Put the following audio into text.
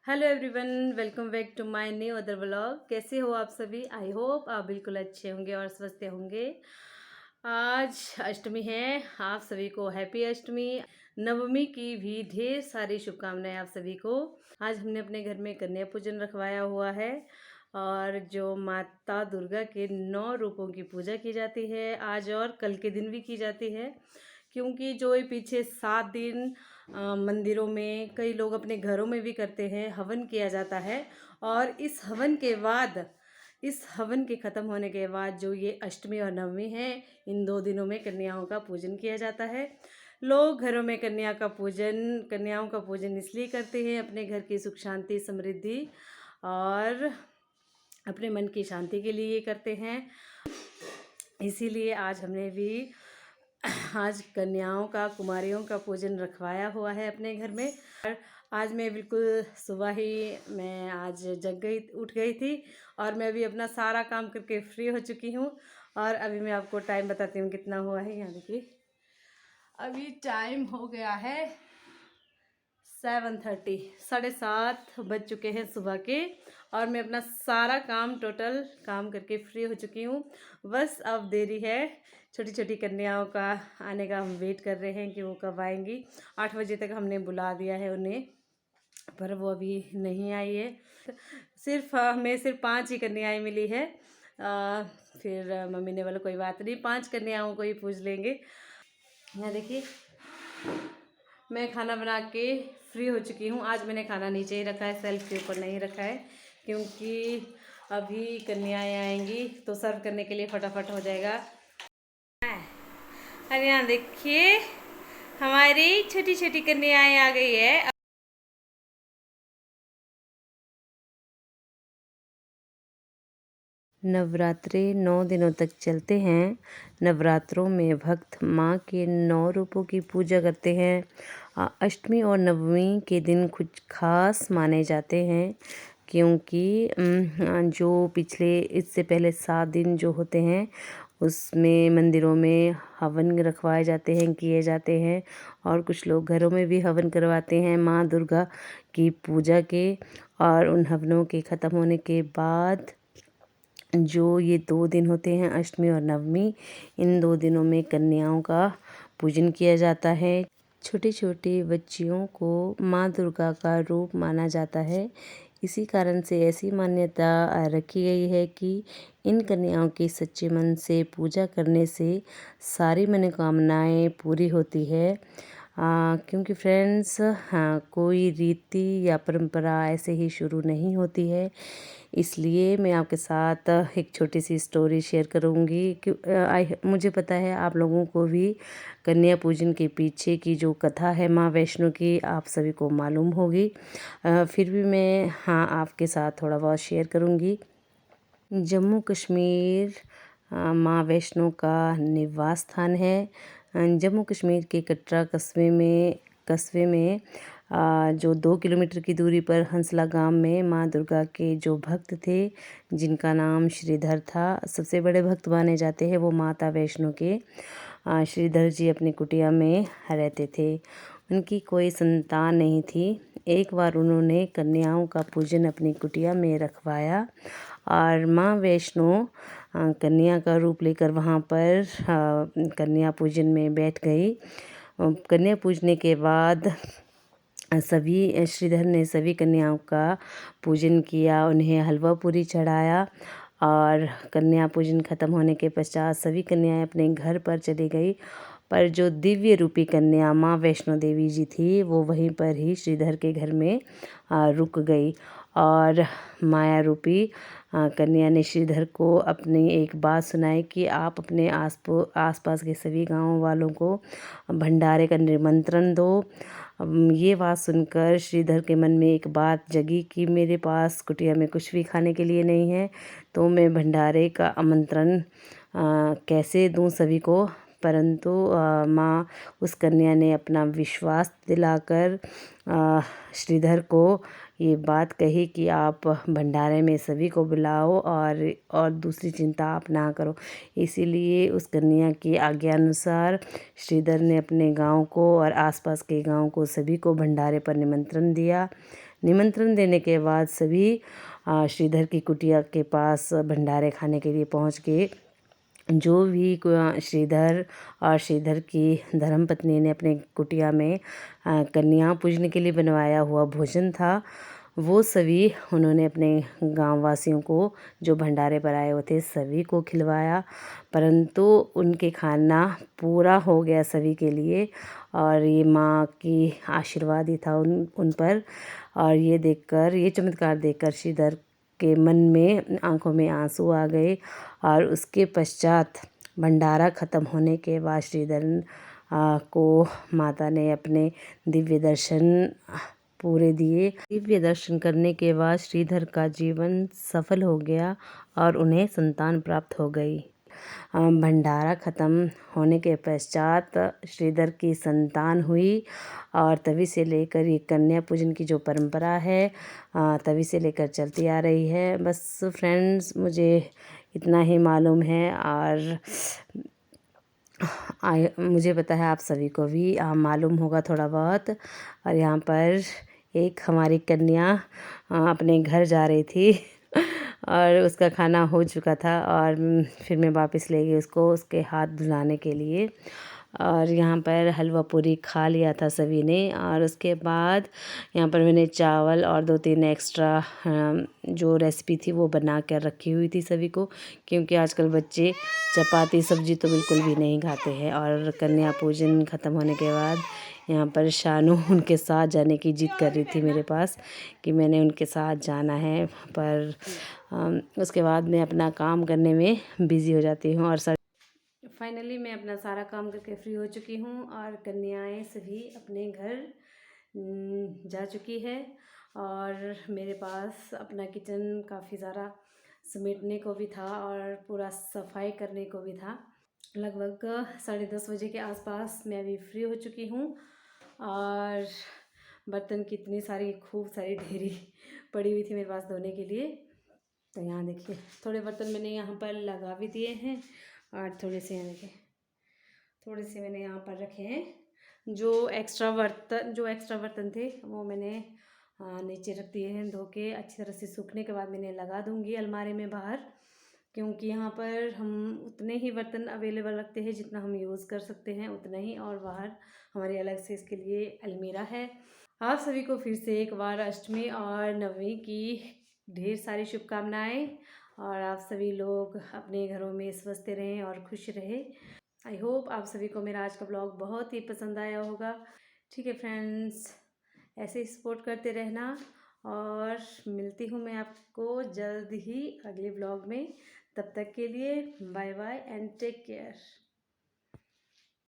Hello everyone, welcome back to my new other vlog. कैसे हो आप सभी? आई होप आप बिल्कुल अच्छे होंगे और स्वस्थ होंगे। आज अष्टमी है, आप सभी को हैप्पी अष्टमी, नवमी की भी ढेर सारी शुभकामनाएं आप सभी को। आज हमने अपने घर में कन्या पूजन रखवाया हुआ है और जो माता दुर्गा के 9 रूपों की पूजा की जाती है आज और कल के दिन भी की जाती है, क्योंकि जो ये पीछे 7 दिन मंदिरों में, कई लोग अपने घरों में भी करते हैं, हवन किया जाता है। और इस हवन के ख़त्म होने के बाद जो ये अष्टमी और नवमी है, इन 2 दिनों में कन्याओं का पूजन किया जाता है। लोग घरों में कन्याओं का पूजन इसलिए करते हैं, अपने घर की सुख शांति समृद्धि और अपने मन की शांति के लिए ये करते हैं। इसीलिए आज हमने भी आज कन्याओं का, कुमारियों का पूजन रखवाया हुआ है अपने घर में। और आज मैं बिल्कुल सुबह ही मैं आज उठ गई थी और मैं अभी अपना सारा काम करके फ्री हो चुकी हूँ। और अभी मैं आपको टाइम बताती हूँ कितना हुआ है। यहाँ देखिए, अभी टाइम हो गया है 7:30, 7:30 बज चुके हैं सुबह के। और मैं अपना सारा काम टोटल काम करके फ्री हो चुकी हूँ। बस अब देरी है, छोटी छोटी कन्याओं का आने का हम वेट कर रहे हैं कि वो कब आएंगी। 8 बजे तक हमने बुला दिया है उन्हें, पर वो अभी नहीं आई है। हमें सिर्फ 5 ही कन्याएं मिली है। फिर मम्मी ने बोला कोई बात नहीं, 5 कन्याओं को ही पूज लेंगे। यहाँ देखिए, मैं खाना बना के फ्री हो चुकी हूँ। आज मैंने खाना नीचे ही रखा है, सेल्फ के ऊपर नहीं रखा है, क्योंकि अभी कन्याएं आएंगी तो सर्व करने के लिए फटाफट हो जाएगा। और यहाँ देखिए, हमारी छोटी छोटी कन्याएं आ गई है। नवरात्रे 9 दिनों तक चलते हैं। नवरात्रों में भक्त माँ के 9 रूपों की पूजा करते हैं। अष्टमी और नवमी के दिन कुछ खास माने जाते हैं, क्योंकि जो पिछले इससे पहले 7 दिन जो होते हैं उसमें मंदिरों में हवन रखवाए जाते हैं, किए जाते हैं। और कुछ लोग घरों में भी हवन करवाते हैं माँ दुर्गा की पूजा के। और उन हवनों के ख़त्म होने के बाद जो ये 2 दिन होते हैं, अष्टमी और नवमी, इन 2 दिनों में कन्याओं का पूजन किया जाता है। छोटी छोटी बच्चियों को माँ दुर्गा का रूप माना जाता है। इसी कारण से ऐसी मान्यता रखी गई है कि इन कन्याओं की सच्चे मन से पूजा करने से सारी मनोकामनाएं पूरी होती है। क्योंकि फ्रेंड्स, हाँ, कोई रीति या परंपरा ऐसे ही शुरू नहीं होती है। इसलिए मैं आपके साथ एक छोटी सी स्टोरी शेयर करूँगी कि मुझे पता है आप लोगों को भी कन्या पूजन के पीछे की जो कथा है माँ वैष्णो की, आप सभी को मालूम होगी। फिर भी मैं आपके साथ थोड़ा बहुत शेयर करूँगी। जम्मू कश्मीर माँ वैष्णो का निवास स्थान है। जम्मू कश्मीर के कटरा कस्बे में जो 2 किलोमीटर की दूरी पर हंसला गांव में माँ दुर्गा के जो भक्त थे, जिनका नाम श्रीधर था, सबसे बड़े भक्त माने जाते हैं वो माता वैष्णो के। श्रीधर जी अपनी कुटिया में रहते थे। उनकी कोई संतान नहीं थी। एक बार उन्होंने कन्याओं का पूजन अपनी कुटिया में रखवाया और माँ वैष्णो कन्या का रूप लेकर वहाँ पर कन्या पूजन में बैठ गई। कन्या पूजने के बाद श्रीधर ने सभी कन्याओं का पूजन किया, उन्हें हलवा पूरी चढ़ाया। और कन्या पूजन खत्म होने के पश्चात सभी कन्याएं अपने घर पर चली गई। पर जो दिव्य रूपी कन्या माँ वैष्णो देवी जी थी, वो वहीं पर ही श्रीधर के घर में रुक गई। और माया रूपी कन्या ने श्रीधर को अपनी एक बात सुनाई कि आप अपने आसपास के सभी गाँव वालों को भंडारे का निमंत्रण दो। ये बात सुनकर श्रीधर के मन में एक बात जगी कि मेरे पास कुटिया में कुछ भी खाने के लिए नहीं है, तो मैं भंडारे का आमंत्रण कैसे दूं सभी को। परंतु माँ उस कन्या ने अपना विश्वास दिलाकर श्रीधर को ये बात कही कि आप भंडारे में सभी को बुलाओ और दूसरी चिंता आप ना करो। इसीलिए उस कन्या की आज्ञा अनुसार श्रीधर ने अपने गांव को और आसपास के गांव को सभी को भंडारे पर निमंत्रण दिया। निमंत्रण देने के बाद सभी श्रीधर की कुटिया के पास भंडारे खाने के लिए पहुंच गए। जो भी श्रीधर और श्रीधर की धर्मपत्नी ने अपने कुटिया में कन्या पूजने के लिए बनवाया हुआ भोजन था, वो सभी उन्होंने अपने गांव वासियों को, जो भंडारे पर आए हुए थे, सभी को खिलवाया। परंतु उनके खाना पूरा हो गया सभी के लिए, और ये माँ की आशीर्वाद ही था उन पर। और ये देखकर, ये चमत्कार देखकर श्रीधर के मन में, आंखों में आंसू आ गए। और उसके पश्चात भंडारा ख़त्म होने के बाद श्रीधर को माता ने अपने दिव्य दर्शन पूरे दिए। दिव्य दर्शन करने के बाद श्रीधर का जीवन सफल हो गया और उन्हें संतान प्राप्त हो गई। भंडारा ख़त्म होने के पश्चात श्रीधर की संतान हुई, और तभी से लेकर ये कन्या पूजन की जो परंपरा है तभी से लेकर चलती आ रही है। बस फ्रेंड्स, मुझे इतना ही मालूम है, और मुझे पता है आप सभी को भी मालूम होगा थोड़ा बहुत। और यहाँ पर एक हमारी कन्या अपने घर जा रही थी और उसका खाना हो चुका था, और फिर मैं वापस ले गई उसको उसके हाथ धुलाने के लिए। और यहाँ पर हलवा पूरी खा लिया था सभी ने, और उसके बाद यहाँ पर मैंने चावल और 2-3 एक्स्ट्रा जो रेसिपी थी वो बना कर रखी हुई थी सभी को, क्योंकि आजकल बच्चे चपाती सब्जी तो बिल्कुल भी नहीं खाते हैं। और कन्या पूजन ख़त्म होने के बाद यहाँ पर शानू उनके साथ जाने की जिद कर रही थी मेरे पास कि मैंने उनके साथ जाना है, पर उसके बाद मैं अपना काम करने में बिज़ी हो जाती हूँ। और फाइनली मैं अपना सारा काम करके फ्री हो चुकी हूँ, और कन्याएं सभी अपने घर जा चुकी है। और मेरे पास अपना किचन काफ़ी ज़्यादा समेटने को भी था और पूरा सफाई करने को भी था। लगभग 10:30 बजे के आसपास मैं अभी फ्री हो चुकी हूँ, और बर्तन की इतनी सारी खूब सारी ढेरी पड़ी हुई थी मेरे पास धोने के लिए। तो यहाँ देखिए, थोड़े बर्तन मैंने यहाँ पर लगा भी दिए हैं, और थोड़े से यहाँ देखिए, थोड़े से मैंने यहाँ पर रखे हैं। जो एक्स्ट्रा बर्तन थे वो मैंने नीचे रख दिए हैं धो के। अच्छी तरह से सूखने के बाद मैंने लगा दूँगी अलमारी में बाहर, क्योंकि यहाँ पर हम उतने ही बर्तन अवेलेबल रखते हैं जितना हम यूज़ कर सकते हैं उतना ही, और बाहर हमारी अलग से इसके लिए अलमीरा है। आप सभी को फिर से एक बार अष्टमी और नवमी की ढेर सारी शुभकामनाएं, और आप सभी लोग अपने घरों में स्वस्थ रहें और खुश रहें। आई होप आप सभी को मेरा आज का ब्लॉग बहुत ही पसंद आया होगा। ठीक है फ्रेंड्स, ऐसे ही सपोर्ट करते रहना, और मिलती हूँ मैं आपको जल्द ही अगले ब्लॉग में। तब तक के लिए bye bye and take care.